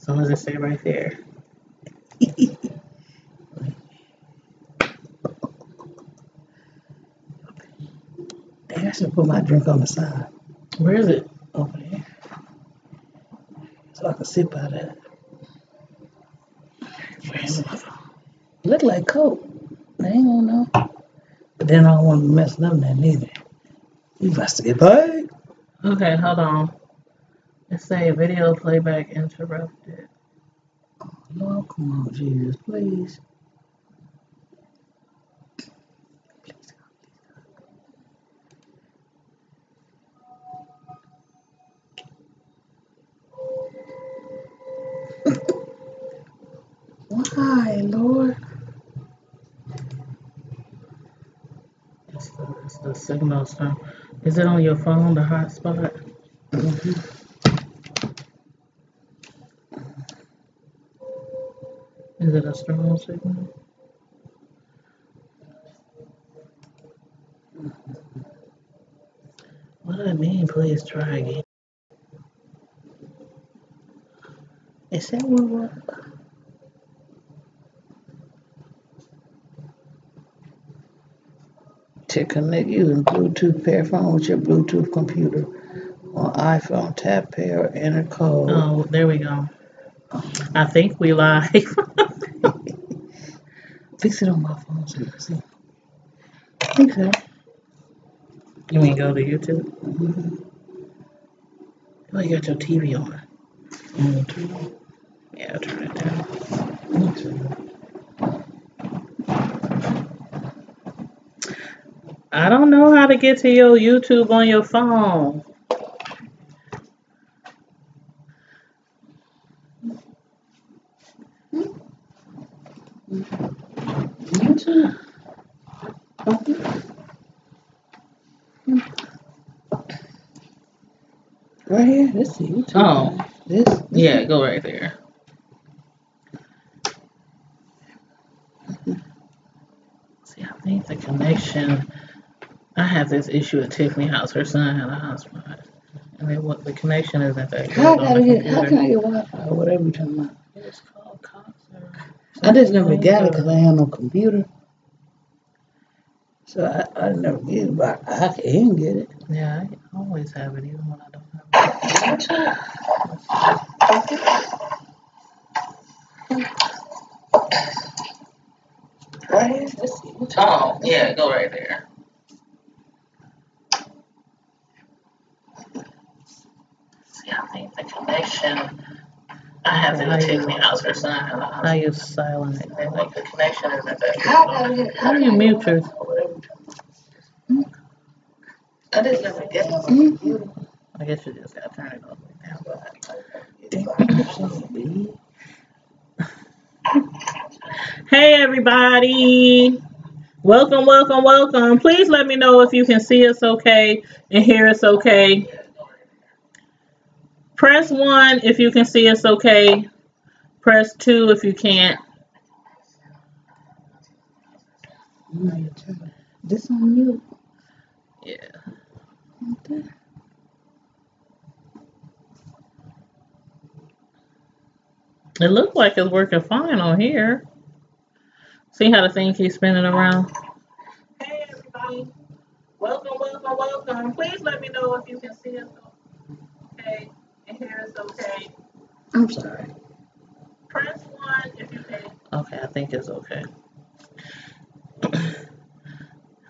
As soon as it say right there. Dang, I should put my drink on the side. Where is it? Over there. So I can sip out of it. Look like Coke. I ain't gonna know. But then I don't want to be messing up that neither. You must get paid. Okay, hold on. It say video playback interrupted. Oh, Lord, come on, Jesus, please. Why, Lord? It's the signal stuff. Is it on your phone, the hotspot? Mm-hmm. Is it a strong signal? What do I mean? Please try again. Is that what we're... To connect using Bluetooth pair phone with your Bluetooth computer on iPhone, tap pair or enter code. Oh, there we go. I think we live. Fix it on my phone so you can see. I think so. You mean go to YouTube? Mm-hmm. Oh, you got your TV on. Mm-hmm. Yeah, turn it down. I don't know how to get to your YouTube on your phone. YouTube? Okay. Right here? This is YouTube. Oh. This? Yeah, go right there. See, I think the connection... I have this issue at Tiffany house. Her son had a hotspot. And the connection isn't that good How on the can computer. I get Wi-Fi or whatever you're talking about? It's called Concert. I just never got it because I have no computer. So I never get it, but I can get it. Yeah, I always have it, even when I don't have it. Right here? Oh, yeah, go right there. See, I think the connection... I have this at Tiffany house. Her son had a hotspot. How you silent it? Like the connection isn't that good. How do you mute your... I just never get it. I guess you just gotta turn it all the way down. Hey everybody! Welcome, welcome, welcome. Please let me know if you can see us okay and hear us okay. Press 1 if you can see us okay. Press 2 if you can't. This on mute? Yeah. Okay. It looks like it's working fine on here. See how the thing keeps spinning around? Hey everybody. Welcome, welcome, welcome. Please let me know if you can see us okay and hear us okay. I'm sorry. Press 1 if you can. Okay, I think it's okay.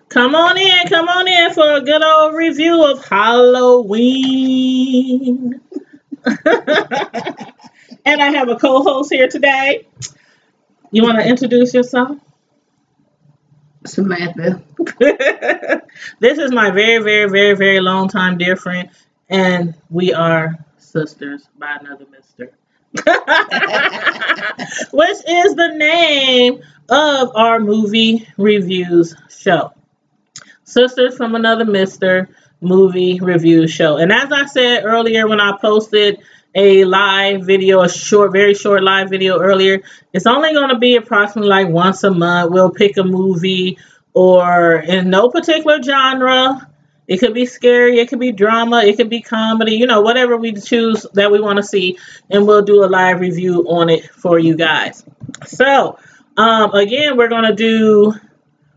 Come on in for a good old review of Halloween. And I have a co-host here today. You want to introduce yourself? Samantha. This is my very, very, very, very long time dear friend, and we are sisters by another mister. Which is the name of our movie reviews show. Sisters from Another Mister movie review show. And as I said earlier when I posted a live video, a short, very short live video earlier, it's only going to be approximately like once a month. We'll pick a movie or in no particular genre. It could be scary, it could be drama, it could be comedy, whatever we choose that we want to see, and we'll do a live review on it for you guys. So, again, we're going to do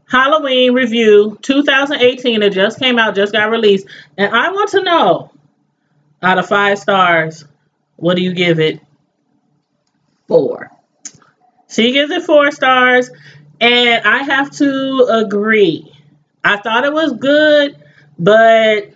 Halloween review 2018. It just came out, just got released. And I want to know, out of 5 stars, what do you give it? 4. She gives it 4 stars, and I have to agree. I thought it was good, but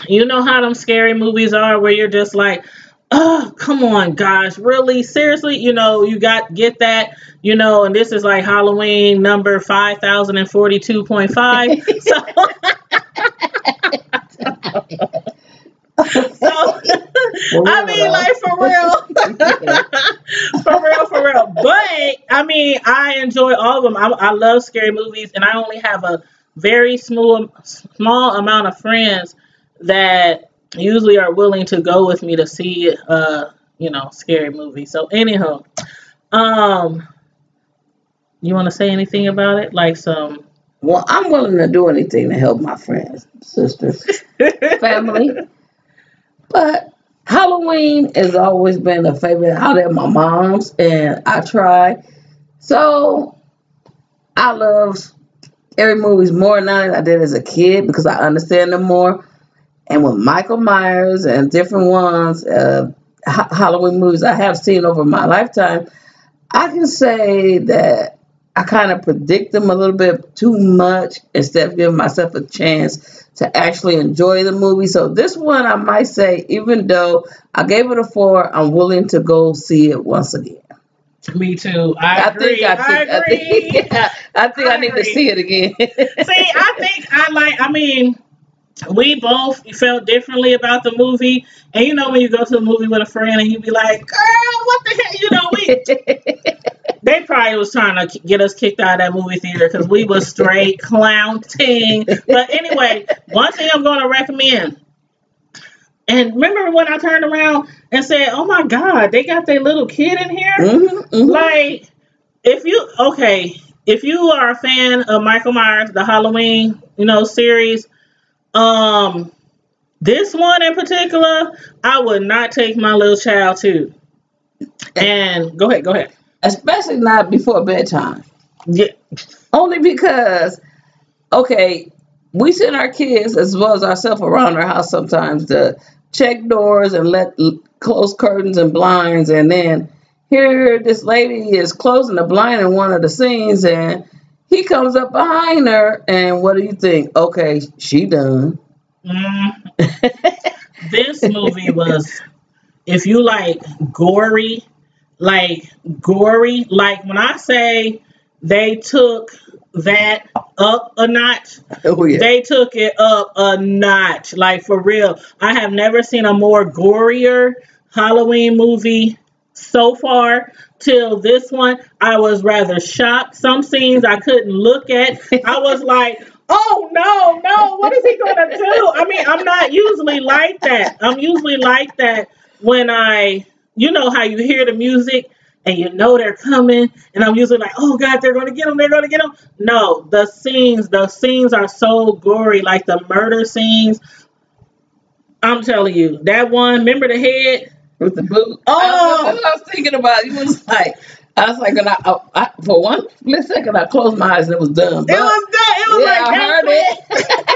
you know how them scary movies are where you're just like, oh, come on, gosh, really? Seriously? You get that, and this is like Halloween number 5042.5. So, I mean, like, for real. But, I mean, I enjoy all of them. I love scary movies, and I only have a very small amount of friends that usually are willing to go with me to see, scary movies. So, anyhow, you want to say anything about it? Like some... Well, I'm willing to do anything to help my friends, sisters, family. But Halloween has always been a favorite out of my mom's, and I try. So I love scary movies more now than I did as a kid because I understand them more. And with Michael Myers and different ones, Halloween movies I have seen over my lifetime, I can say that I kind of predict them a little bit too much instead of giving myself a chance to actually enjoy the movie. So this one, I might say, even though I gave it a 4, I'm willing to go see it once again. Me too. I agree. I think I need to see it again. See, I mean, we both felt differently about the movie. And when you go to a movie with a friend and you be like, girl, what the heck? They probably was trying to get us kicked out of that movie theater because we was straight clowning. But anyway, one thing I'm going to recommend. And remember when I turned around and said, oh my God, they got their little kid in here? Mm-hmm. Like, if you are a fan of Michael Myers, the Halloween, series, this one in particular, I would not take my little child to. And go ahead. Especially not before bedtime. Yeah. Only because, okay, we send our kids as well as ourselves around our house sometimes to check doors and close curtains and blinds. And then here this lady is closing the blind in one of the scenes and he comes up behind her. And what do you think? Okay, she done. This movie was, if you like gory, like when I say they took that up a notch, they took it up a notch, like for real. I have never seen a more gorier Halloween movie so far till this one. I was rather shocked. Some scenes I couldn't look at. I was like, oh no, what is he gonna do? I mean, I'm not usually like that. I'm usually like that when you know how you hear the music and they're coming, and I'm usually like, oh God, they're gonna get them. No, the scenes are so gory, like the murder scenes. I'm telling you, that one, remember the head with the boot? Oh, that's what I was thinking about. I was like, and I for one split second, I closed my eyes and it was done. It was done. It was like, I heard it.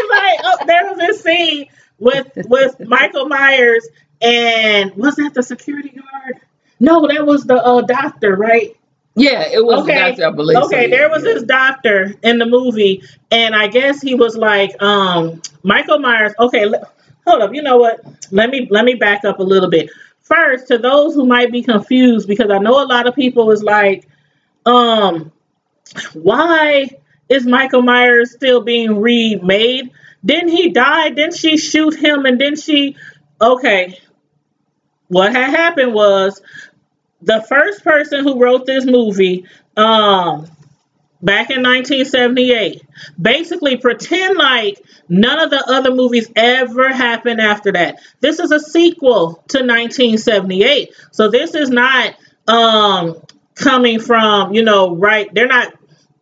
Like, there was this scene with Michael Myers, and was that the security guard? No, that was the doctor, right? Yeah, it was the doctor, I believe. Okay, so, there was this doctor in the movie, and I guess he was like, Michael Myers. Okay, hold up. You know what? Let me back up a little bit. First, to those who might be confused, because I know a lot of people is like, why is Michael Myers still being remade? Didn't he die? Didn't she shoot him? And didn't she? Okay. What had happened was the first person who wrote this movie, back in 1978, basically pretend like none of the other movies ever happened after that. This is a sequel to 1978. So this is not coming from, right, they're not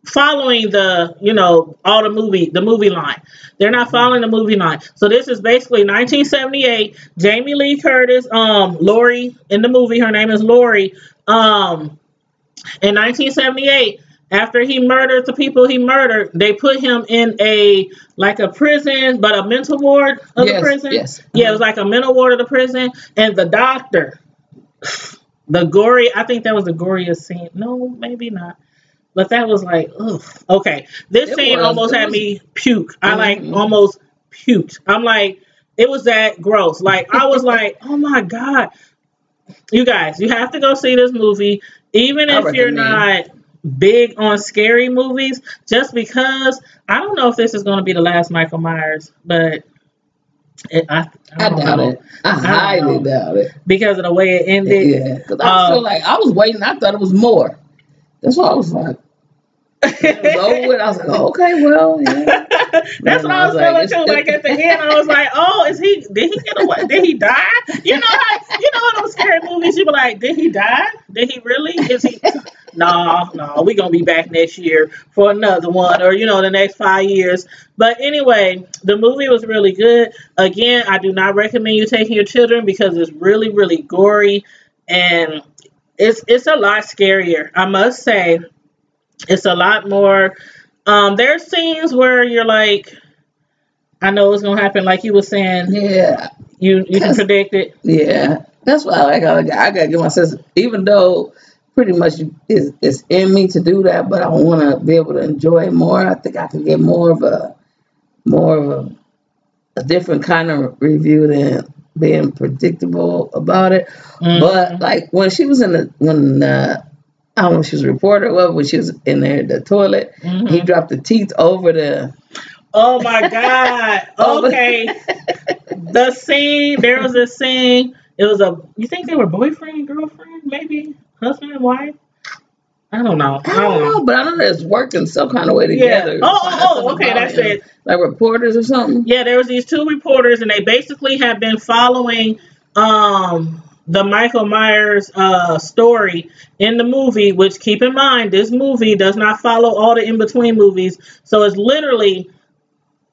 following all the movie line. They're not following the movie line. So this is basically 1978. Jamie Lee Curtis, Lori in the movie, her name is Lori. In 1978, after he murdered the people he murdered, they put him in a prison, but a mental ward of the prison. Yes. Yeah, it was like a mental ward of the prison, and the doctor, I think that was the goriest scene. No, maybe not. But that was like, ugh. Okay. This scene almost had me puke. I almost puked. I'm like, it was that gross. Like, I was like, oh my God. You guys, you have to go see this movie. Even if you're not big on scary movies, just because I don't know if this is going to be the last Michael Myers, but I doubt it. I highly doubt it. Because of the way it ended. Yeah. Because I feel like I was waiting. I thought it was more. That's why I was like, it was over with. I was like, oh, okay, well, yeah. That's what I was feeling too. Like at the end, I was like, oh, did he get away? Did he die? You know those scary movies, you be like, did he die? Did he really? Is he? No, we gonna be back next year for another one, or the next 5 years. But anyway, the movie was really good. Again, I do not recommend you taking your children because it's really, really gory, and it's a lot scarier. I must say, it's a lot more. There's scenes where you're like, I know it's gonna happen, like you were saying. Yeah, you can predict it. Yeah, that's why I gotta give myself, even though pretty much it's in me to do that, but I want to be able to enjoy it more. I think I can get more of a different kind of review than being predictable about it. Mm-hmm. But like when she was I don't know if she was a reporter, well, when she was in there the toilet, mm-hmm. He dropped the teeth over the. Oh my God! Okay, there was a scene. It was you think they were boyfriend, girlfriend, maybe husband and wife? I don't know. I don't know, but I know it's working some kind of way together. Yeah. Oh, okay, that's it. Like reporters or something? Yeah, there was these two reporters, and they basically have been following the Michael Myers story in the movie, which, keep in mind, this movie does not follow all the in-between movies. So it's literally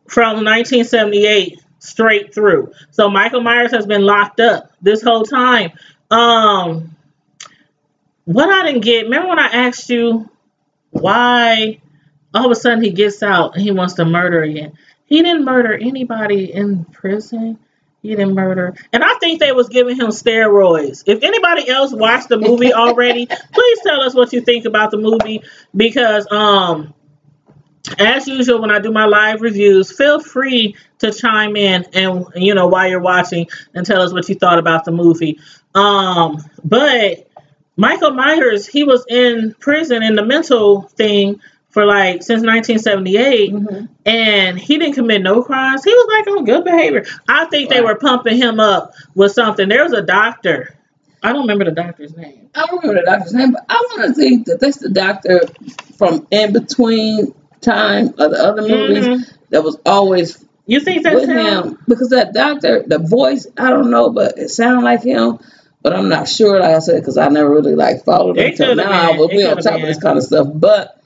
from 1978 straight through. So Michael Myers has been locked up this whole time. What I didn't get, remember when I asked you why all of a sudden he gets out and he wants to murder again? He didn't murder anybody in prison. He didn't murder. And I think they was giving him steroids. If anybody else watched the movie already, please tell us what you think about the movie. Because as usual, when I do my live reviews, feel free to chime in and while you're watching and tell us what you thought about the movie. But Michael Myers, he was in prison in the mental thing for since 1978, mm-hmm. And he didn't commit no crimes. He was on good behavior. I think they were pumping him up with something. There was a doctor. I don't remember the doctor's name. I don't remember the doctor's name, but I want to think that that's the doctor from In Between Time of the other movies, mm-hmm. That was always. You think that's him? Because that doctor, the voice, I don't know, but it sounded like him. But I'm not sure, like I said, because I never really followed him until now. But we on top of this kind of stuff. But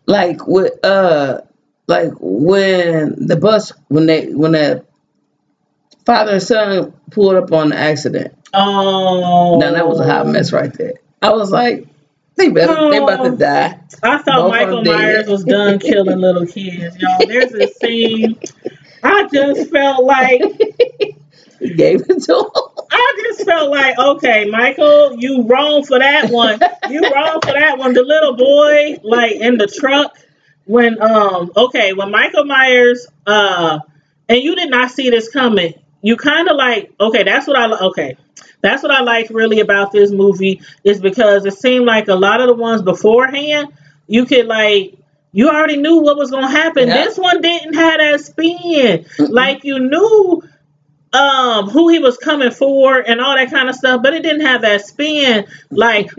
when the father and son pulled up on the accident. Oh, now that was a hot mess right there. I was like, they about to die. I thought Michael Myers was done killing little kids, y'all. There's this scene. I just felt like he gave it to him. I just felt like, okay, Michael, you wrong for that one. You wrong for that one. The little boy, in the truck, when Michael Myers, and you did not see this coming. You kind of okay, that's what I liked really about this movie, is because it seemed like a lot of the ones beforehand, you could you already knew what was going to happen. Yeah. This one didn't have that spin. Mm-hmm. You knew who he was coming for and all that kind of stuff, but it didn't have that spin.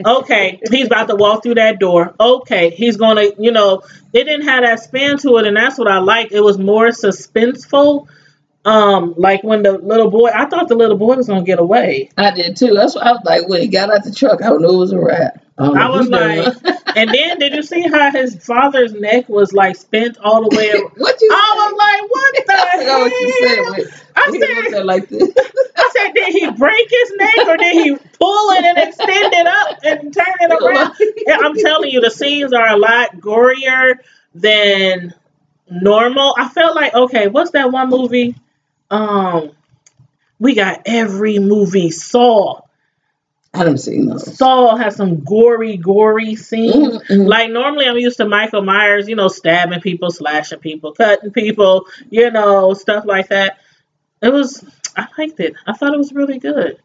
Okay, he's about to walk through that door. Okay, he's gonna, it didn't have that spin to it, and that's what I liked. It was more suspenseful. When the little boy, I thought the little boy was gonna get away. I did too. That's what I was like, when he got out the truck, I knew it was a rat. I don't know I if was you done. like, and then did you see how his father's neck was like spent all the way? What you I say? was like, what I forgot what you said. the hell? I He looked said, at like this. I said, did he break his neck or did he pull it and extend it up and turn it around? And I'm telling you, the scenes are a lot gorier than normal. I felt like, okay, what's that one movie? Um, we got every movie. Saw. I haven't seen those. Saw has some gory scenes. Mm-hmm. Like normally I'm used to Michael Myers, stabbing people, slashing people, cutting people, stuff like that. I liked it. I thought it was really good.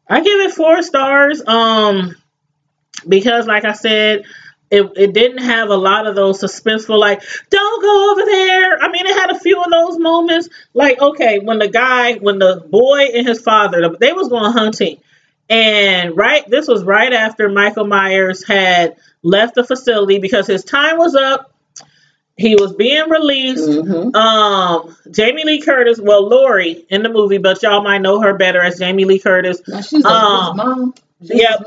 I give it 4 stars. Because like I said, it didn't have a lot of those suspenseful, like, don't go over there. I mean, it had a few of those moments. Like, okay, when the boy and his father, they was going hunting. And this was right after Michael Myers had left the facility because his time was up. He was being released. Mm-hmm. Jamie Lee Curtis, well, Lori in the movie, but y'all might know her better as Jamie Lee Curtis. Now she's his mom. Yeah,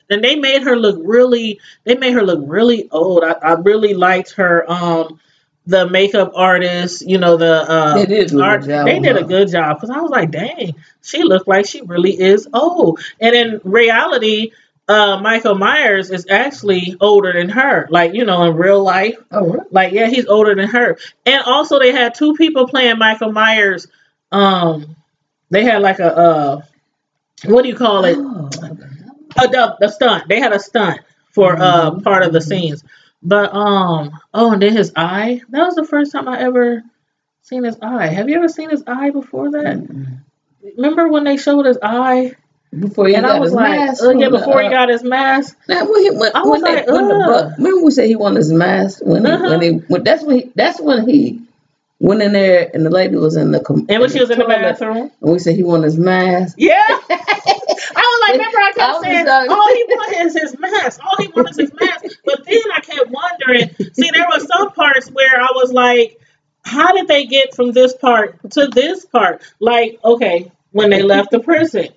and they made her look really old. I really liked her. The makeup artist, they did a good job because I was like, dang, she looked like she really is old. And in reality, Michael Myers is actually older than her, like, in real life. Oh, really? Like, yeah, he's older than her. And also they had 2 people playing Michael Myers. They had like a what do you call it? Oh. The stunt. They had a stunt for part of the scenes. But and then his eye. That was the first time I ever seen his eye. Have you ever seen his eye before that? Mm-hmm. Remember when they showed his eye? Before he got his mask. Before he got his mask. Now remember we said he wanted his mask that's when he went in there and the lady was in the and when she was in the bathroom. And we said he wanted his mask. Yeah. I was like, remember I kept saying, all he wanted is his mask. All he wanted is his mask. But then I kept wondering, see, there were some parts where I was like, how did they get from this part to this part? Like, okay, when they left the prison,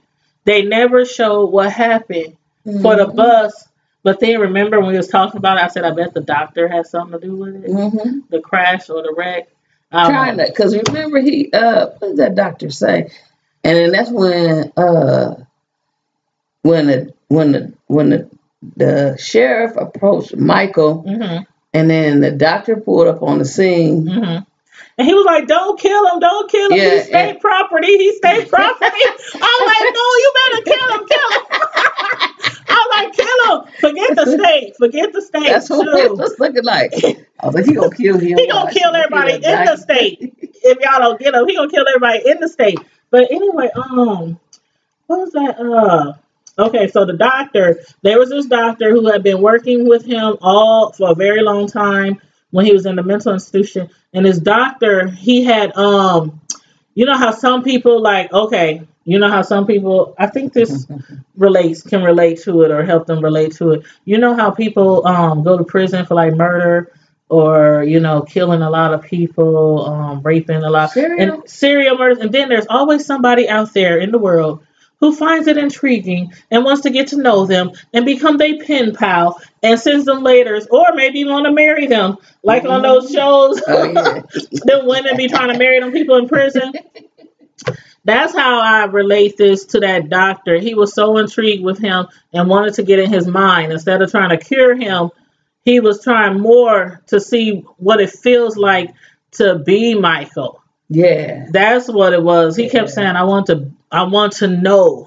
they never showed what happened for the bus. But then remember when we was talking about it, I said, I bet the doctor had something to do with it. Mm-hmm. The crash or the wreck. Trying to, because remember what did that doctor say? And then that's when the sheriff approached Michael, mm-hmm. and then the doctor pulled up on the scene. Mm-hmm. And he was like, don't kill him. Yeah, he's state property. I'm like, no, you better kill him. I'm like, kill him. Forget the state. That's what it was looking like. I was like, he gonna kill him. He gonna kill everybody in the state. If y'all don't get him, he gonna kill everybody in the state. But anyway, what was that? Okay, so there was this doctor who had been working with him for a very long time when he was in the mental institution. And his doctor, he had, how some people I think this can relate to it or help them relate to it. You know how people go to prison for like murder or, killing a lot of people, raping a lot, and serial murders. And then there's always somebody out there in the world who finds it intriguing and wants to get to know them and become their pen pal and sends them letters or maybe want to marry them, like on those shows. Oh, yeah. The women be trying to marry them people in prison. That's how I relate this to that doctor. He was so intrigued with him and wanted to get in his mind. Instead of trying to cure him, he was trying more to see what it feels like to be Michael. Yeah. That's what it was. He kept saying, I want to know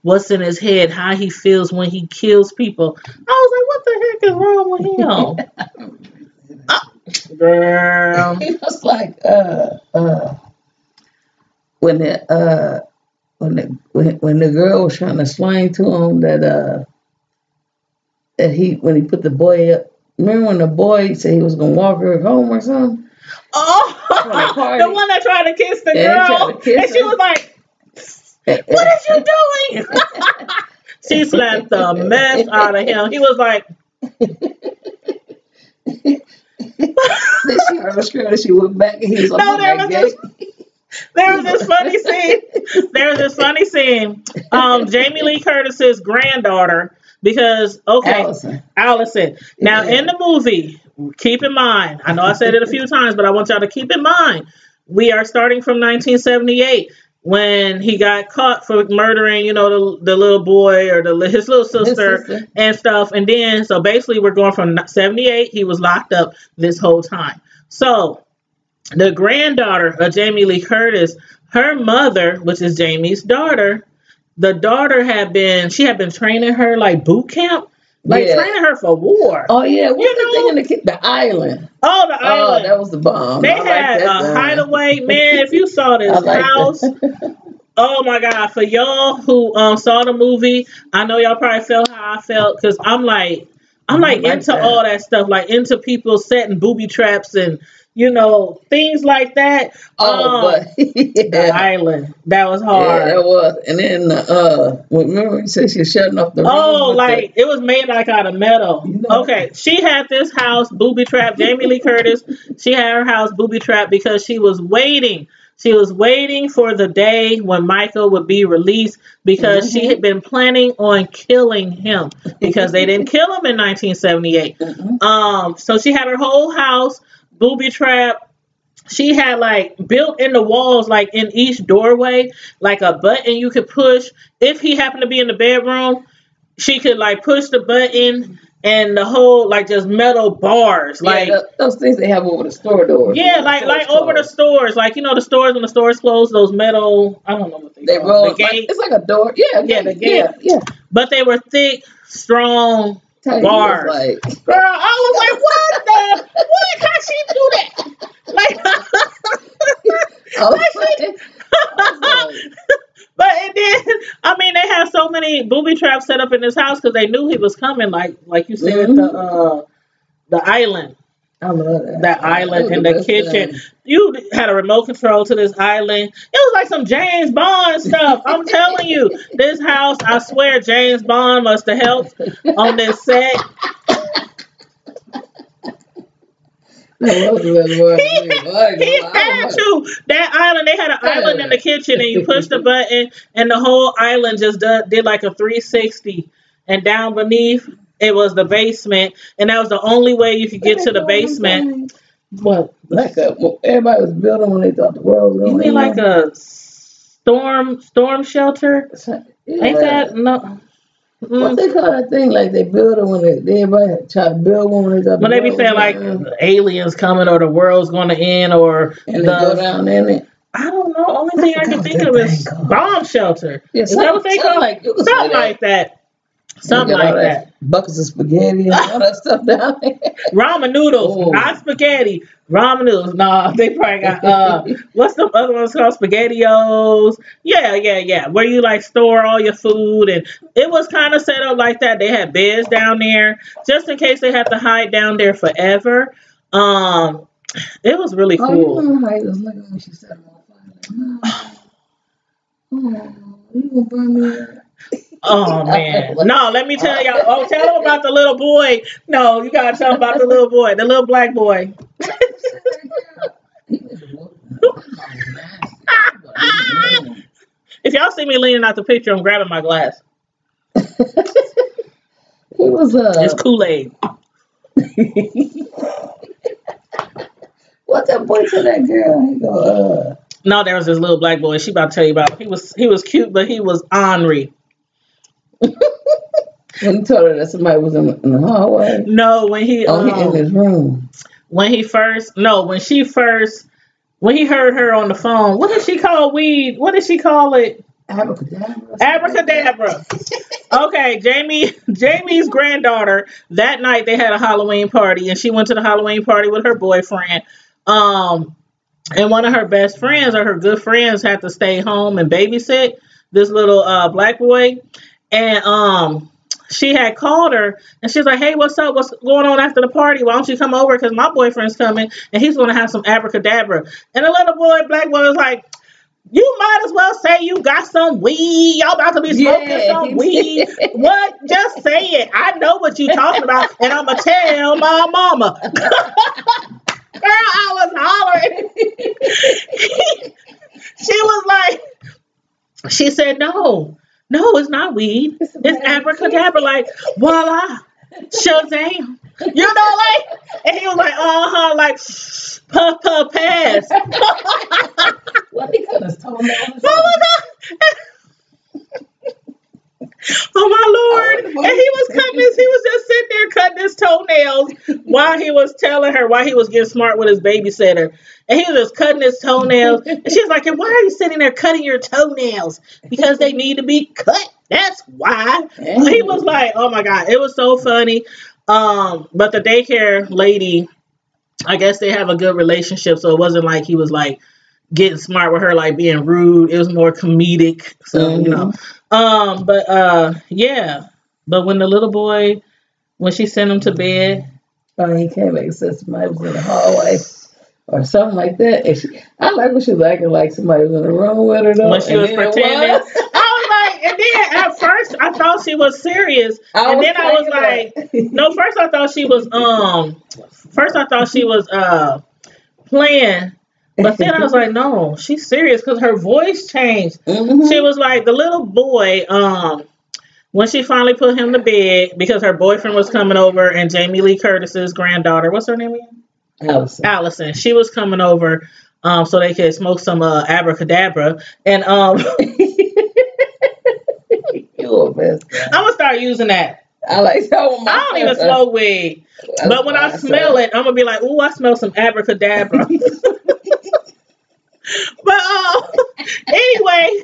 what's in his head, how he feels when he kills people. I was like, what the heck is wrong with him? Girl. He was like, when the girl was trying to explain to him that when he put the boy up, remember when the boy said he was gonna walk her home or something? Oh, the one that tried to kiss the girl, and she was like, "What is you doing?" She slapped the mess out of him. He was like, then she heard her scream and she went back and he was like, there was this funny scene saying Jamie Lee Curtis's granddaughter because Allison. Now in the movie, keep in mind, I know I said it a few times, but I want y'all to keep in mind, we are starting from 1978 when he got caught for murdering, the little boy or his little sister and stuff. And then, so basically we're going from 78, he was locked up this whole time. So the granddaughter of Jamie Lee Curtis, her mother, which is Jamie's daughter, the daughter had been training her like boot camp, training her for war. Oh yeah, what's the thing in the island? Oh, the island. Oh, that was the bomb. They had a hideaway, man. If you saw this house, oh my God! For y'all who saw the movie, I know y'all probably felt how I felt because I'm like into all that stuff, like into people setting booby traps and things like that. But the island, that was hard. Yeah, that was. And then remember you said she was shutting off the room. Oh, it was made like out of metal. Okay, she had this house booby trap. Jamie Lee Curtis, she had her house booby trap because she was waiting. She was waiting for the day when Michael would be released because she had been planning on killing him because they didn't kill him in 1978. So she had her whole house booby trap. She had built in the walls, in each doorway, a button you could push. If he happened to be in the bedroom, she could push the button and the whole just metal bars. Those things they have over the store doors. Yeah, over the stores. The stores when the stores close, those metal, I don't know what they call. The gate. It's like a door. Yeah, the gate. Yeah. But they were thick, strong bars. Girl, I was like, what? How she do that? But and then, they have so many booby traps set up in this house because they knew he was coming, like you said, the island. I love that. That island in the kitchen. Thing. You had a remote control to this island. It was like some James Bond stuff. I'm telling you, this house, I swear James Bond must have helped on this set. He had to. That island, they had an island in the kitchen, and you push the button, and the whole island just did like a 360. And down beneath, it was the basement, and that was the only way you could get to the basement. What? Everybody was building when they thought the world was going to end. You mean like a storm shelter? Yeah. Ain't that no? What they call that thing? They build it when everybody try to build one when they thought. When they be saying aliens coming or the world's going to end and they go down in it. I don't know. Only thing I can think of is bomb shelter. Yeah, is that what they call it? Something like that. Something like that. Buckets of spaghetti and all that stuff down there. Ramen noodles, not spaghetti. Ramen noodles. Nah, they probably got what's the other ones called? SpaghettiOs. Yeah. Where you store all your food, and it was kind of set up like that. They had beds down there just in case they had to hide down there forever. It was really cool. You know how he was looking when she set him on fire. You gonna burn me up? Oh man. No, let me tell y'all. Oh, tell them about the little boy. No, you gotta tell them about the little boy, the little black boy. If y'all see me leaning out the picture, I'm grabbing my glass. It's Kool-Aid. What that boy to that girl? He go, No, there was this little black boy. She about to tell you about. He was cute, but he was ornery. When you told her that somebody was in the hallway? No, when he in his room. When he heard her on the phone, what did she call weed? What did she call it? Abracadabra. Okay, Jamie's granddaughter, that night they had a Halloween party, and she went to the Halloween party with her boyfriend. And one of her best friends or her good friends had to stay home and babysit this little black boy. And she had called her, and she's like, hey, what's up? What's going on after the party? Why don't you come over? Because my boyfriend's coming, and he's going to have some abracadabra. And the little black boy was like, you might as well say you got some weed. Y'all about to be smoking some weed. What? Just say it. I know what you talking about, and I'm going to tell my mama. Girl, I was hollering. She was like, She said, no, it's not weed. It's abracadabra. Like, voila, Shazam. You know, like, and he was like, like, puff, puff, pass. What, he cut his toenails or Oh my something? God. Oh my Lord. And he was just sitting there cutting his toenails while he was telling her why he was getting smart with his babysitter. And he was just cutting his toenails. And she's like, and why are you sitting there cutting your toenails? Because they need to be cut. That's why. He was like, oh my God, it was so funny. But the daycare lady, I guess they have a good relationship, so it wasn't like he was like getting smart with her, like being rude. It was more comedic. So, you know. Yeah. But when the little boy, when she sent him to bed, He came back and said somebody was in the hallway or something like that. And I like when she was acting like somebody was in the room with her though. when she was pretending, I was like, and then at first I thought she was serious, and then I was like, no. First I thought she was playing, but then I was like, no, she's serious because her voice changed. She was like the little boy. When she finally put him to bed because her boyfriend was coming over and Jamie Lee Curtis's granddaughter, what's her name again? Allison. She was coming over so they could smoke some abracadabra. And You're a best guy. I'm gonna start using that. I like that one. I don't even smoke weed, but when I smell it, I'm gonna be like, "Ooh, I smell some abracadabra." But anyway,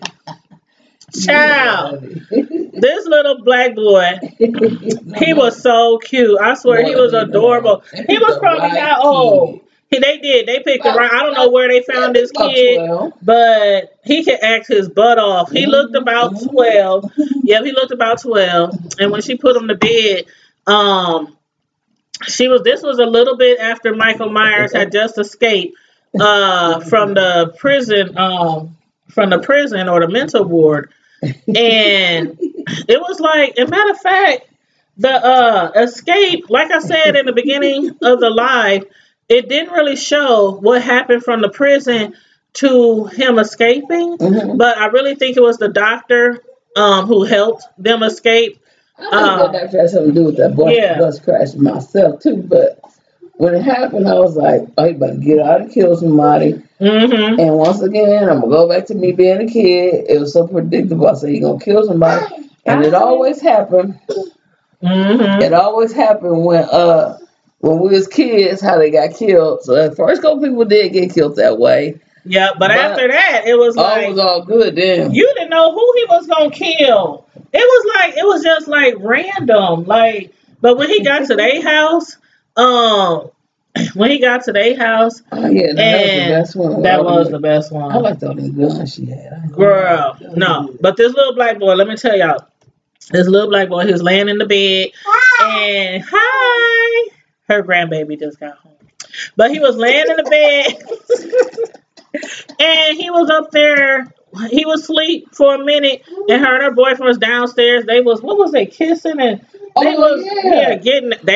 child, this little black boy, he was so cute. I swear, he was adorable. He was probably how old? They picked the right. I don't know where they found this kid, but he could act his butt off. He looked about 12. Yeah, he looked about 12. And when she put him to bed, this was a little bit after Michael Myers had just escaped from the prison or the mental ward. And it was like, as a matter of fact, the escape, like I said in the beginning of the live, it didn't really show what happened from the prison to him escaping, but I really think it was the doctor who helped them escape. I think that doctor had something to do with that bus crash myself too, but when it happened, I was like, oh, you better get out and kill somebody. And once again, I'm going to go back to me being a kid. It was so predictable. I said, you're going to kill somebody. And it always happened. It always happened when we was kids, how they got killed. So at first, couple people did get killed that way. Yeah, but after that, it was like, it was all good then. You didn't know who he was going to kill. It was just like random. Like, but when he got to their house, oh yeah, that was the best one. I liked all the guns she had. Girl, no. But this little black boy, let me tell y'all, this little black boy, he was laying in the bed, and her grandbaby just got home. But he was laying in the bed, and he was up there. He was asleep for a minute, and her boyfriend was downstairs. They was, what was they, kissing? And they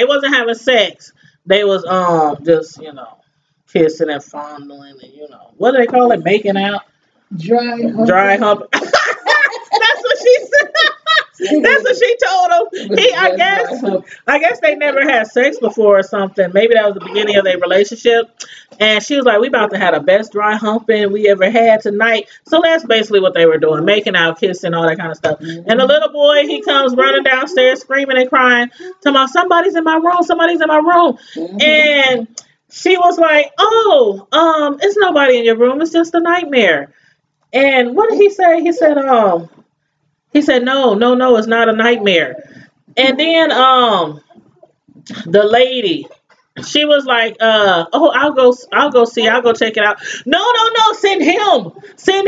wasn't having sex. They was just, kissing and fondling and, what do they call it? Making out? Dry hump. That's what she said. That's what she told him. I guess they never had sex before or something. Maybe that was the beginning of their relationship. And she was like, we about to have the best dry humping we ever had tonight. So that's basically what they were doing, making out, kissing, all that kind of stuff. And the little boy, he comes running downstairs, screaming and crying, talking about somebody's in my room. And she was like, it's nobody in your room. It's just a nightmare. And what did he say? He said, no, it's not a nightmare. And then the lady, she was like, I'll go check it out. No, send him. He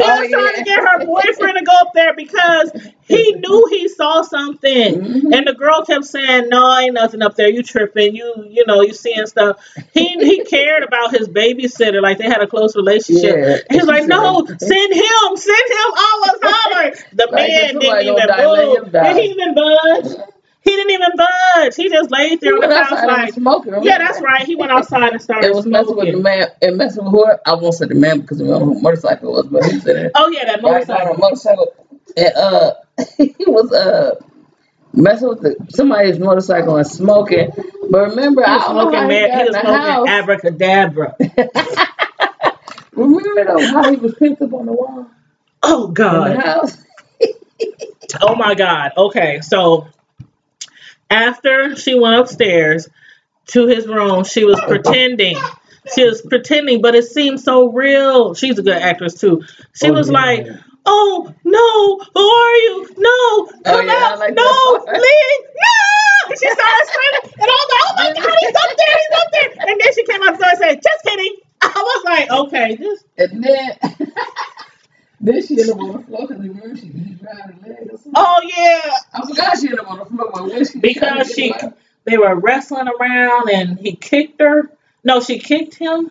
was trying to get her boyfriend to go up there because he knew he saw something. And the girl kept saying, no, ain't nothing up there. You tripping. You seeing stuff. He cared about his babysitter. Like they had a close relationship. Yeah. And he's like, no, send him. I was hollering. The man didn't even move. Didn't even budge. He didn't even budge. He just laid He there on went the couch outside and was like, smoking. yeah, Remember? that's right. He went outside and started It was messing with the smoking. man. And messing with who? I won't say the man because we don't know who motorcycle it was, but he was in there. Oh yeah, that Right on a motorcycle. motorcycle. And he was messing with somebody's motorcycle and smoking. But remember, He I was don't know smoking how he man. got He in was the smoking house. abracadabra. Remember though how he was picked up on the wall Oh in the God. house? Oh my God. Okay, so after she went upstairs to his room, she was pretending. She was pretending, but it seemed so real. She's a good actress too. She Oh was like, yeah. "Oh no, who are you? No, come Yeah, I out, like that no, part. leave, no!" And she started screaming, and I was like, "Oh my God, he's up there, he's up there!" And then she came out the door and said, "Just kidding." I was like, "Okay, this." And then she ended up on the floor because remember he grabbed her leg or something. Oh yeah, I forgot she ended up on the floor, but when she because they were wrestling around and he kicked her. No, she kicked him,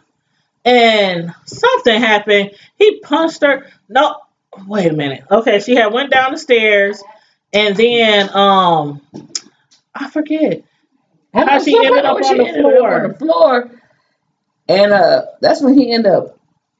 and something happened. He punched her. No, wait a minute. Okay, she had went down the stairs, and then I forget how she ended up on the on the floor, and that's when he ended up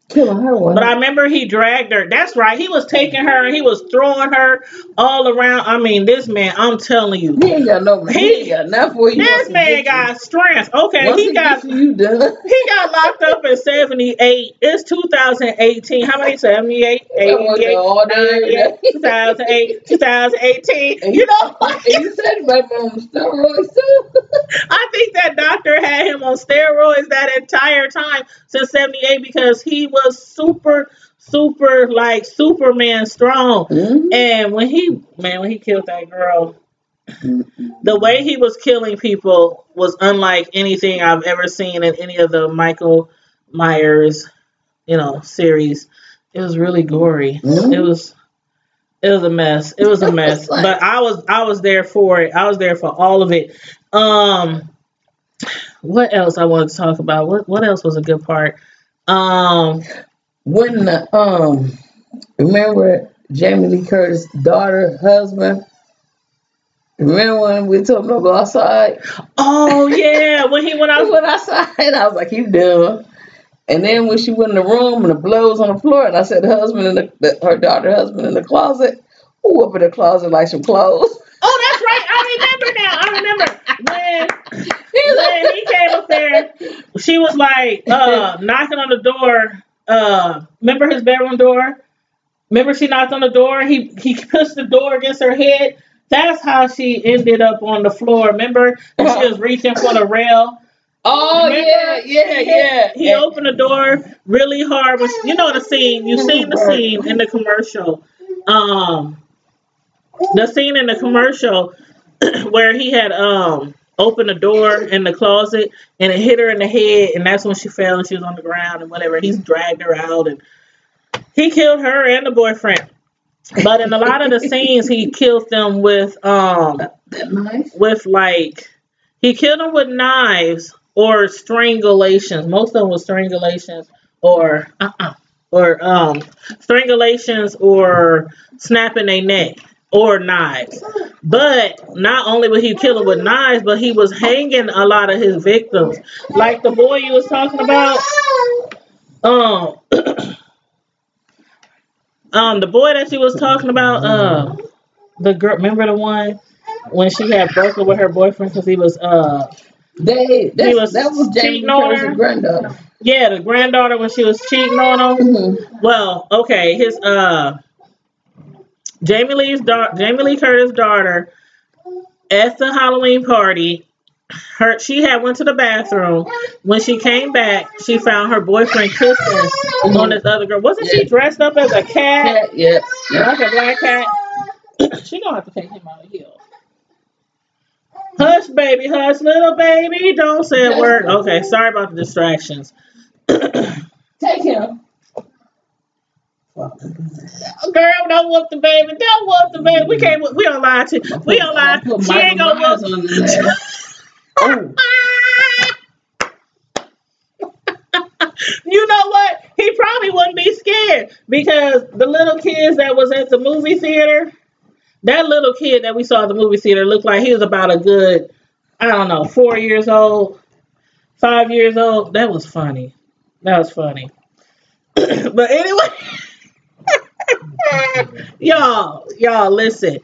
killing her one. But I remember he dragged her. That's right. He was taking her and he was throwing her all around. I mean, this man, I'm telling you. He ain't got no he ain't got enough for you. This man got strength. Okay, Once he got you done. He got locked up in 78. It's 2018. How many? 78, 88, 98, 2008, 2018. And you know what? And you said my mom on steroids too. I think that doctor had him on steroids that entire time since 78 because he was super like Superman strong. Mm-hmm. And when he killed that girl, the way he was killing people was unlike anything I've ever seen in any of the Michael Myers, series. It was really gory. Mm-hmm. It was a mess. It was a mess. But I was there for it. I was there for all of it. What else I wanted to talk about? What else was a good part? When remember Jamie Lee Curtis' daughter, husband? Remember when we told him to go outside? Oh yeah, when he went outside, I was like, "You dumb." And then when she went in the room and the blood was on the floor, and I said, her daughter, husband in the closet, who up in the closet like some clothes? Oh, that's right. I remember now. I remember when he came up there. She was like knocking on the door. Remember his bedroom door? Remember she knocked on the door. He pushed the door against her head. That's how she ended up on the floor. Remember? And she was reaching for the rail. Oh, remember? Yeah. He opened the door really hard. You know the scene. You've seen the scene in the commercial. The scene in the commercial where he had opened the door in the closet and it hit her in the head, and that's when she fell and she was on the ground and whatever. He's dragged her out and he killed her and the boyfriend. But in a lot of the scenes, he killed them with he killed them with knives or strangulations. Most of them were strangulations or strangulations or snapping their neck or knives. But not only would he kill them with knives, but he was hanging a lot of his victims. Like the boy you was talking about. The boy that she was talking about, the girl, remember the one when she had broken with her boyfriend because he was cheating on her. Granddaughter. Yeah, the granddaughter when she was cheating on him. Mm-hmm. Well, okay, his Jamie Lee Curtis' daughter at the Halloween party. She had went to the bathroom. When she came back, she found her boyfriend kissing on this other girl. Wasn't she dressed up as a cat? Yeah. Like a black cat. She gonna have to take him out of here. Hush, baby, hush, little baby. Don't say a word. Okay, sorry about the distractions. Take him. Girl, don't whoop the baby. Don't whoop the baby. We can't. We don't lie to. We don't lie. She ain't gonna whoop. You know what? He probably wouldn't be scared because the little kids that was at the movie theater, That little kid that we saw at the movie theater looked like he was about a good, I don't know, 4 years old, 5 years old. That was funny. That was funny. But anyway, y'all, listen.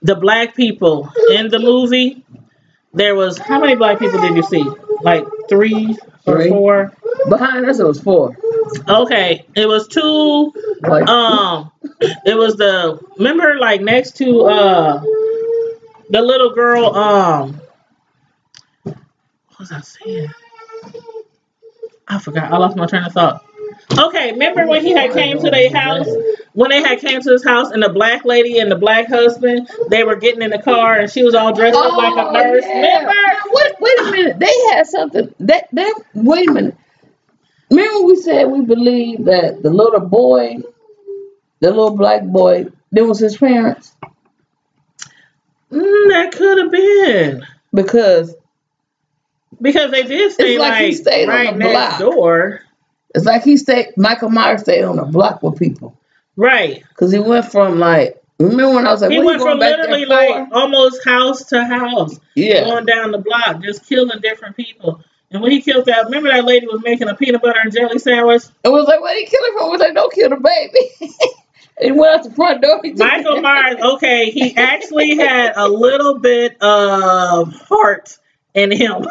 The black people in the movie, there was, how many black people did you see? Like 3 or Three. 4? Behind us, it was 4. Okay, it was 2. Like, It was remember, like, next to the little girl, what was I saying? I forgot. I lost my train of thought. Okay, remember when he had came to their house? When they had came to his house, and the black lady and the black husband, they were getting in the car, and she was all dressed up like a nurse. yeah. Remember? Now, wait a minute. They had something. Wait a minute. Remember we said we believe that the little boy, the little black boy, that was his parents? That could have been. Because they did stay it's like he stayed right on the next block. door. It's like Michael Myers stayed on the block with people. Right. Because he went from remember when I was like, He what went you going from back literally there for? like almost house to house, Yeah. going down the block, just killing different people. And when he killed that, remember that lady was making a peanut butter and jelly sandwich? It was like, what did he kill him for? It was like, don't kill the baby. He went out the front door. Michael Myers, okay, he actually had a little bit of heart in him.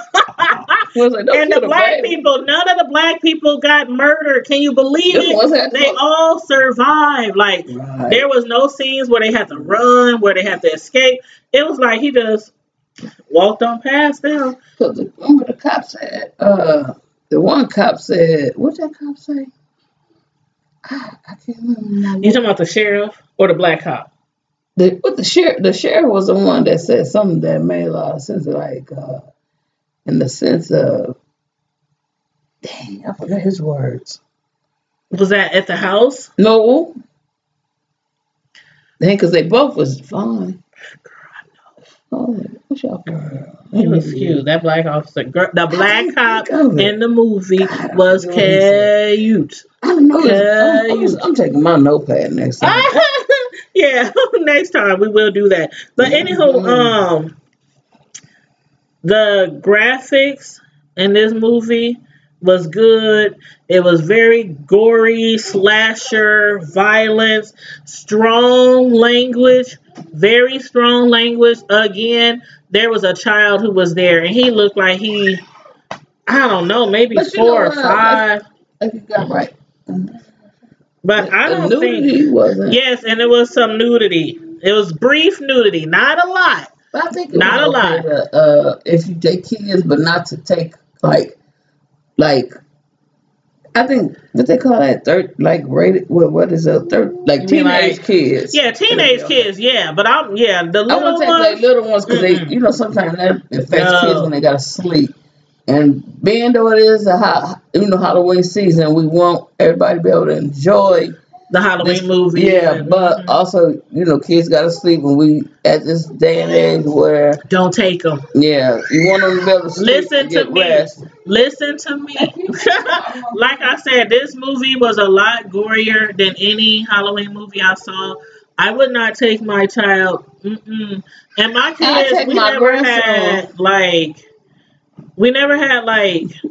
Was like, don't And kill the black baby. people, none of the black people got murdered. Can you believe Them ones had it? to They go- all survived. Like, Right. there was no scenes where they had to run, where they had to escape. It was like he just walked on past them. Because remember the cop said, the one cop said, what that cop say? I can't remember. You talking about the sheriff or the black cop? The sheriff was the one that said something that made a lot of sense, like in the sense of, dang, I forgot his words. Was that at the house? No, dang, because they both was fine. Oh, what's y'all? He was cute. That black officer, the black cop think of it. in the movie God, was I don't know cute. I don't know. I'm taking my notepad next time. Yeah, next time we will do that. But anywho, the graphics in this movie was good. It was very gory, slasher, violence, strong language, very strong language. Again, there was a child who was there, and he looked like I don't know, maybe But you 4 know or what? 5. Like you got right. But I don't think. Nudity wasn't. Yes, and there was some nudity. It was brief nudity, not a lot. But I think it Not was a okay to, if you take kids, but not to take like I think what they call that rated. What is it? Like You mean teenage like- kids. Yeah, teenage kids. Yeah, but the I little want to take ones. like little ones because Mm-mm. they, sometimes that affects No. kids when they gotta sleep. And being though it is Halloween season, we want everybody to be able to enjoy The Halloween movie. Yeah, but Mhm. also kids gotta sleep, and we at this day and age where Don't take them. you want them to be able to sleep Listen and to get me. rest. Listen to me. Like I said, this movie was a lot gorier than any Halloween movie I saw. I would not take my child. Mm-mm. And my kids, take my grandson. we never had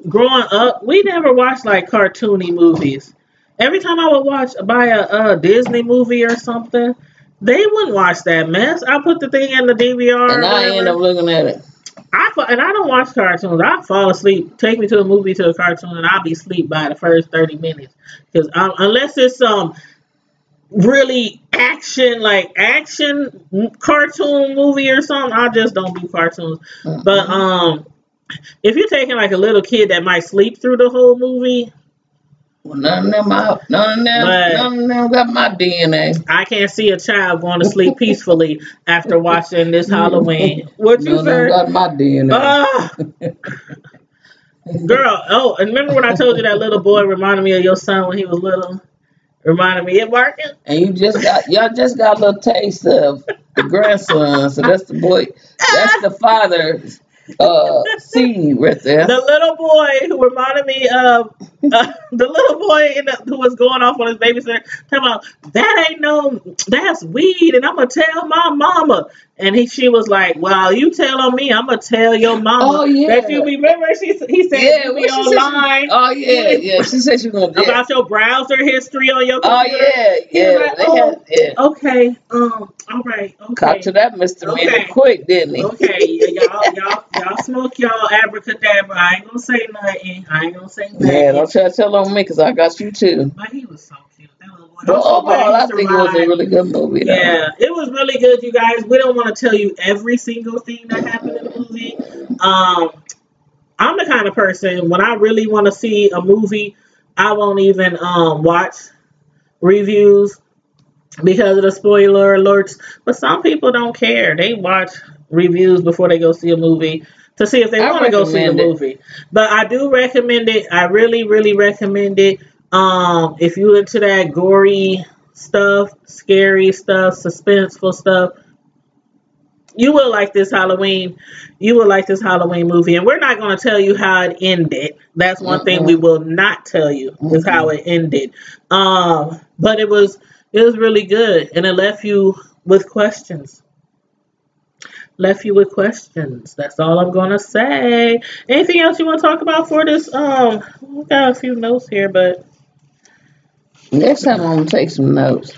growing up. We never watched cartoony movies. Every time I would buy a Disney movie or something, they wouldn't watch that mess. I put the thing in the DVR. And I end up looking at it. And I don't watch cartoons. I fall asleep. Take me to a movie, to a cartoon, and I'll be asleep by the first 30 minutes. Because unless it's some really action cartoon movie or something, I just don't do cartoons. Mm-hmm. But if you're taking a little kid that might sleep through the whole movie, Well, none of them got my DNA. I can't see a child going to sleep peacefully after watching this Halloween. What you None of them say? got my DNA. Ah! Girl, and remember when I told you that little boy reminded me of your son when he was little? Reminded me of Marcus? And y'all just got a little taste of the grandson. So that's the boy. That's the father seed right there. The little boy who reminded me of the little boy who was going off on his babysitter, talking about that ain't no, that's weed, and I'm gonna tell my mama. And she was like, "Well, you tell on me, I'm gonna tell your mama Oh yeah. that you remember." He said Yeah, you be what she said? online. Oh yeah, yeah. She said she gonna do that. About your browser history on your Oh computer. yeah, He was yeah. like, They "Oh, had, yeah. okay, all right, Caught to okay." that misdemeanor Okay. quick, didn't he? Okay, y'all smoke y'all abracadabra. I ain't gonna say nothing. Yeah, don't try to tell on me because I got you too. But he was so cute. That little boy. But I'm so glad overall, he I think it was a survived. really good movie. Though. Yeah, it was really good, you guys. We don't want to tell you every single thing that happened in the movie. I'm the kind of person, when I really want to see a movie, I won't even watch reviews because of the spoiler alerts. But some people don't care. They watch reviews before they go see a movie to see if they want to go see the movie. But I do recommend it. I really, really recommend it. If you into that gory stuff, scary stuff, suspenseful stuff, you will like this Halloween. You will like this Halloween movie. And we're not going to tell you how it ended. That's one thing we will not tell you is how it ended. But it was really good, and it left you with questions. That's all I'm gonna say. Anything else you want to talk about for this? We got a few notes here, but next time I'm gonna take some notes.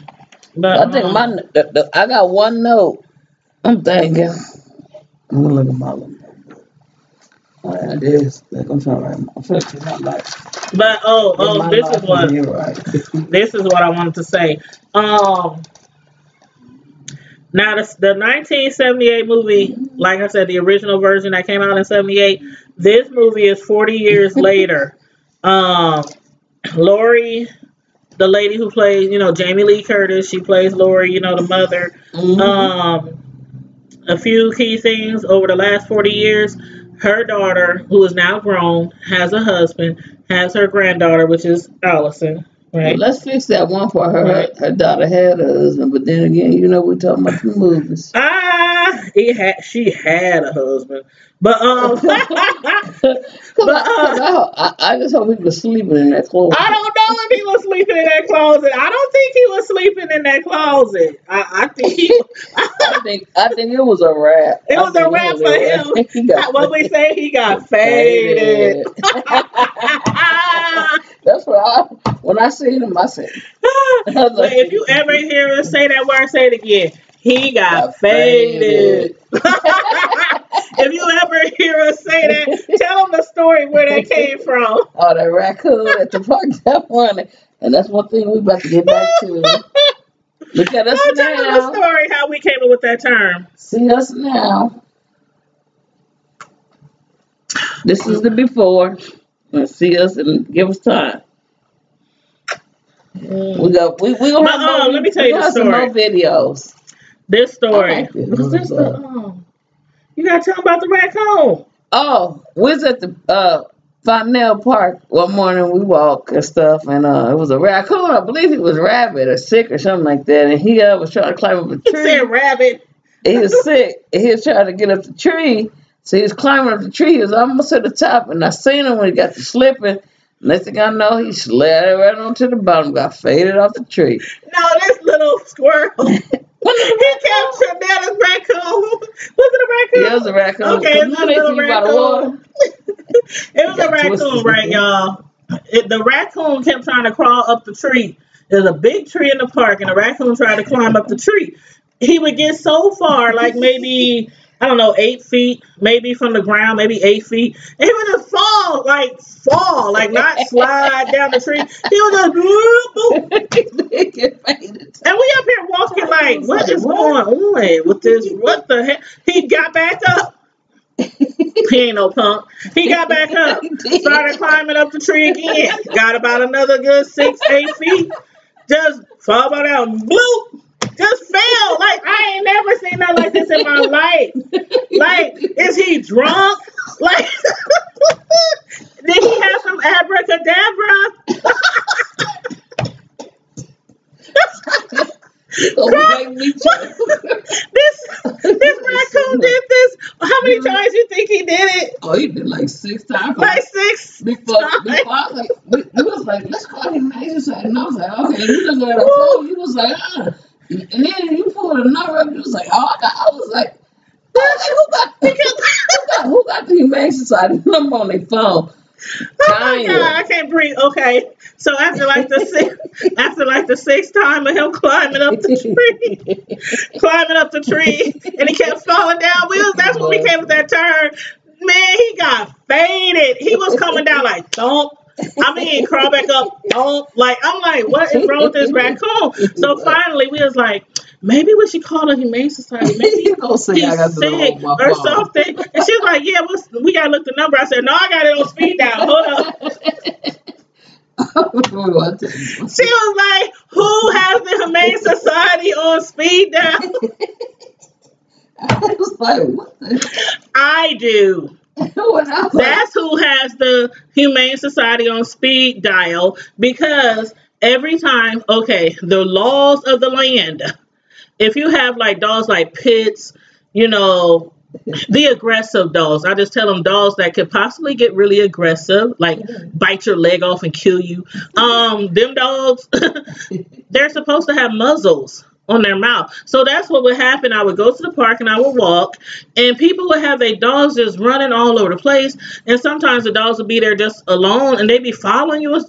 But I think I got one note. I'm thinking. I'm gonna look at my one. Oh, yeah, this. I'm trying to write my first. But this is what I wanted to say. Now, the 1978 movie, like I said, the original version that came out in 78, this movie is 40 years later. Laurie, the lady who plays, Jamie Lee Curtis, she plays Laurie, the mother. A few key things over the last 40 years. Her daughter, who is now grown, has a husband, has her granddaughter, which is Allison. Right. Well, let's fix that one for her. Right. Her daughter had a husband, but then again, we're talking about the movies. She had a husband, but I just hope he was sleeping in that closet. I don't know if he was sleeping in that closet. I don't think he was sleeping in that closet. I think I think it was a wrap. It was a wrap for him. What we say, he got faded. That's what when I seen him, I said. But if you ever hear us say that word, say it again. He got faded. If you ever hear us say that, tell them the story where that came from. Oh, that raccoon at the park that morning. And that's one thing we about to get back to. Look at us now. Tell them the story how we came up with that term. See us now. This is the before. See us and give us time. We gonna have let me tell you the story. Some more videos. This story. You gotta tell them about the raccoon. Oh, we was at the Fontenelle Park one morning. We walked and stuff, and it was a raccoon. I believe he was rabid or sick or something like that, and he was trying to climb up a tree. He said rabbit. He was sick. And he was trying to get up the tree. So he was climbing up the tree. He was almost at the top, and I seen him when he got to slipping. Next thing I know, he slid right onto the bottom, got faded off the tree. No, this little squirrel. He captured that as raccoon. Was it a raccoon? Yeah, it was a raccoon. Okay, it was a little raccoon. It was a raccoon, right, y'all? The raccoon kept trying to crawl up the tree. There's a big tree in the park, and the raccoon tried to climb up the tree. He would get so far, like maybe, 8 feet, maybe from the ground, maybe 8 feet. And he would just fall, like not slide down the tree. He would just and we up here walking like, what is going on with this? What the heck? He got back up. He ain't no punk. He got back up, started climbing up the tree again. Got about another good 6-8 feet. Just fall down, bloop. Just fell. Like, I ain't never seen nothing like this in my life. Like, is he drunk? Like, did he have some abracadabra? This raccoon did this. How many times you think he did it? Oh, he did like 6 times. Like 6 Before times. I was like, we was like, let's call him exercise. And I was like, okay. He looked at our phone. He was like, And then you pulled a number up. He was like, I was like, who got the Humane Society number on their phne? Oh my God, I can't breathe. Okay, so after like the sixth time of him climbing up the tree, and he kept falling down. That's when we came with that turn. Man, he got faded. He was coming down like thump. I mean, crawl back up, thump. Like I'm like, what is wrong with this raccoon? So finally, we was like, maybe we should call the Humane Society. Maybe he's sick or something. And she was like, yeah, we got to look the number. I said, no, I got it on speed dial. Hold up. She was like, who has the Humane Society on speed dial? I was like, what the? I do. That's who has the Humane Society on speed dial, because every time, okay, the laws of the land, if you have like dogs like pits, you know, the aggressive dogs, I just tell them dogs that could possibly get really aggressive, like bite your leg off and kill you. Them dogs, they're supposed to have muzzles on their mouth. So that's what would happen. I would go to the park and I would walk, and people would have their dogs just running all over the place. And sometimes the dogs would be there just alone and they'd be following you.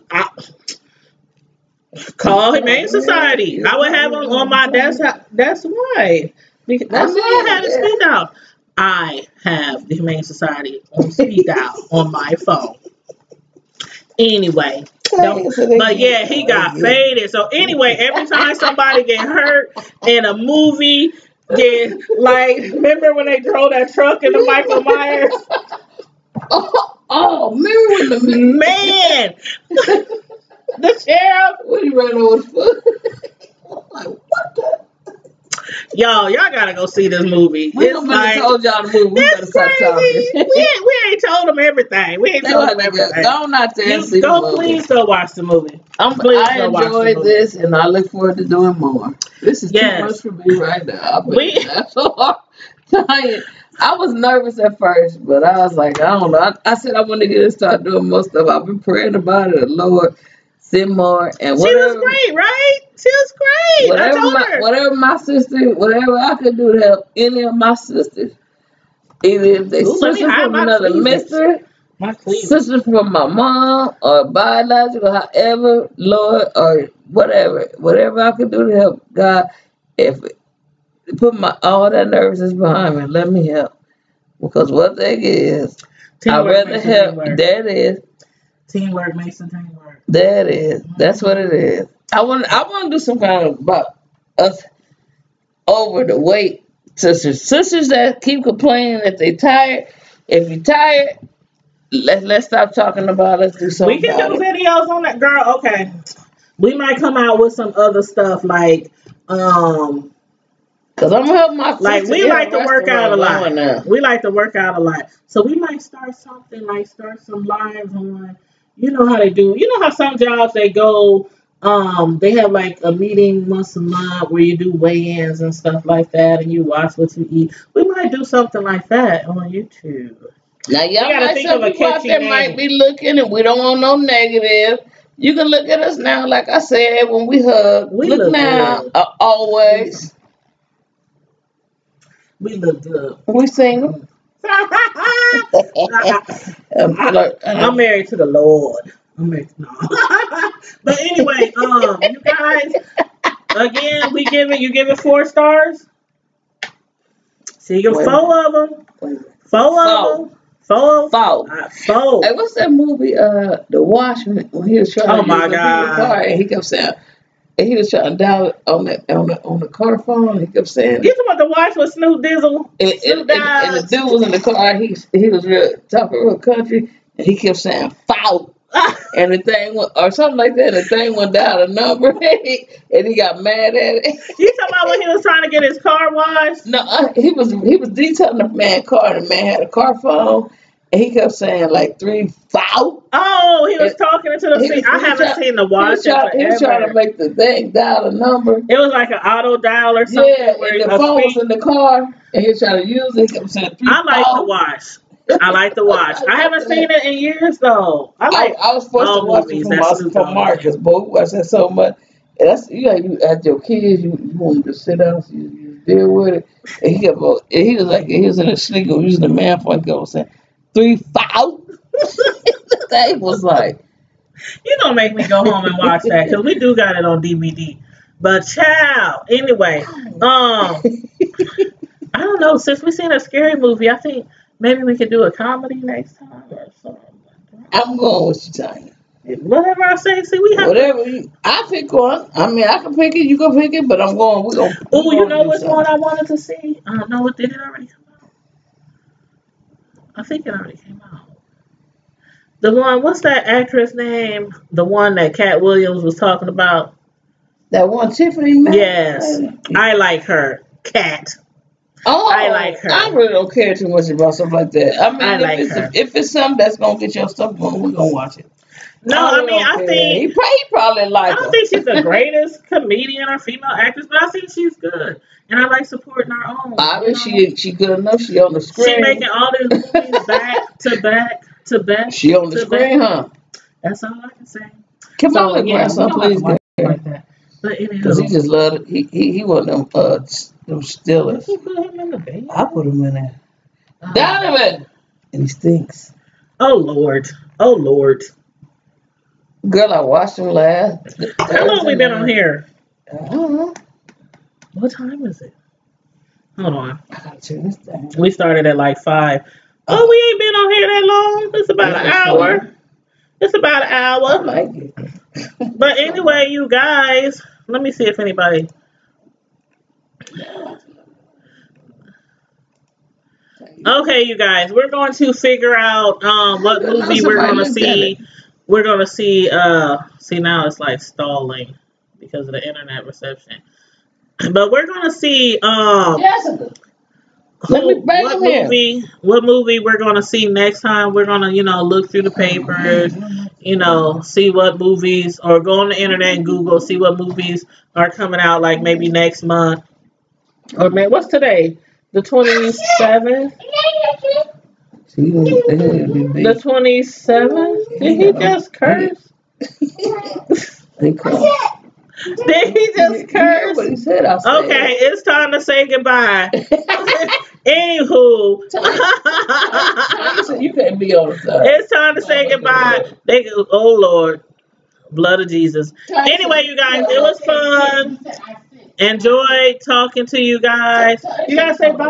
Call Humane Society. I would have them on my desk. That's why. Because that's why I have the speed dial. I have the Humane Society on speed dial on my phone. Anyway, but yeah, he got faded. So anyway, every time somebody get hurt in a movie, remember when they drove that truck in the Michael Myers? Remember when the sheriff? When he ran over his foot. Like, what the? Y'all gotta go see this movie. We told y'all the movie. We better stop talking. we ain't told them everything. We ain't told them everything. Go not there and see the movie. Please go watch the movie. I enjoyed this, and I look forward to doing more. This is too much for me right now. That's so hard. I was nervous at first, but I was like, I don't know. I said I want to get and start doing more stuff. I've been praying about it, Lord. Send more and whatever. She was great, right? She was great. Whatever my sister, whatever I could do to help any of my sisters, either if they sisters from another mister, sisters from my mom, or biological, however, Lord, or whatever I could do to help, God, if put all that nervousness behind me, let me help, because what thing is, I'd rather help. There it is. Teamwork makes the dream work. That is. That's what it is. I want to do some kind of about us over the weight sisters. Sisters that keep complaining that they tired. If you're tired, let's stop talking about it. Let's do something. We can do videos on that, girl. Okay. We might come out with some other stuff like because I'm gonna help my sister. Like we like to work out a lot. We like to work out a lot. So we might start something like some lives on. You know how they do. You know how some jobs they go, they have like a meeting once a month where you do weigh-ins and stuff like that, and you watch what you eat. We might do something like that on YouTube. Now y'all might think of people out there might be looking, and we don't want no negative. You can look at us now, like I said, when we hug. We look now, always. We look good. We single. I'm married to the Lord. But anyway, you guys, again, you give it 4 stars. So you get 4 of them. 4 of them. 4. Hey, what's that movie? The Watchmen. When he was trying. Oh my God! Car, and he kept saying. And he was trying to dial it on the car phone. He kept saying, "You talking about the watch with Snoop Dizzle?" And the dude was in the car. He was talking real country, and he kept saying "foul," and the thing went, or something like that. The thing went down a number, and he got mad at it. You talking about when he was trying to get his car washed? No, he was detailing the man's car, and the man had a car phone, And he kept saying like 3 foul. Oh, he was talking into the He screen. was- I he haven't tried- seen the He watch was trying to make the thing dial a number. It was like an auto dial or something. Yeah, where and the a phone was screen- in the car, and he was trying to use it. He kept saying 3 I like foul. to watch. I like to watch. I haven't seen it in years though. I like. I was supposed to all watch movies it that Snoop from Dogg Marcus, but we watched that so much. And that's you at your kids, you want them to sit down, so you deal with it. And he was in a sneaker using the man phone. He kept saying 3 foul. That was like, You gonna make me go home and watch that because we do got it on DVD. But child, anyway, I don't know. Since we seen a scary movie, I think maybe we could do a comedy next time or something. I'm going with you, Tanya. Whatever I say, see, we have. Whatever I pick one. I mean, I can pick it, you can pick it, but I'm going. We're going. Oh, you know which one I wanted to see? I don't know. Did it already come out? I think it already came out. The one, what's that actress name? The one that Cat Williams was talking about. That one Tiffany man. Yes, I like her. Cat. Oh, I like her. I really don't care too much about stuff like that. I mean, I like her. If it's something that's gonna get your stuff going, we're gonna watch it. No, I mean, I think he probably like. I don't think she's the greatest comedian or female actress, but I think she's good, and I like supporting our own. Obviously, she good enough. She on the screen. She making all these movies back to back to back. She on the screen, huh? That's all I can say. Come So, on, yeah, grandson, we don't have please. to watch it like that. But Because he anywho, just loved it. He one of them Steelers. you put him in the bed. I put him in there. Donovan, and he stinks. Oh Lord, oh Lord. Girl, I watched him last. How long we been on here? Uh-huh. What time is it? Hold on. I gotta turn this down. We started at like 5. Oh, we ain't been on here that long. It's about an hour. It's about an I hour. like it. But anyway, you guys, let me see if anybody. Okay, you guys, we're going to figure out what movie we're going to see. We're going to see. See now it's like stalling because of the internet reception. But we're going to see. Jessica. Let me bring him here. What movie we're going to see next time? We're going to, look through the papers, see what movies, or go on the internet and Google, see what movies are coming out, like maybe next month. Or man, what's today? The 27th? The 27th? Did he just curse? Did he just curse? What he said, I said. Okay, it's time to say goodbye. Anywho, You can't be on the side. it's time to say goodbye. Oh Lord, blood of Jesus. Anyway, you guys, it was fun. Enjoyed talking to you guys. You guys say bye.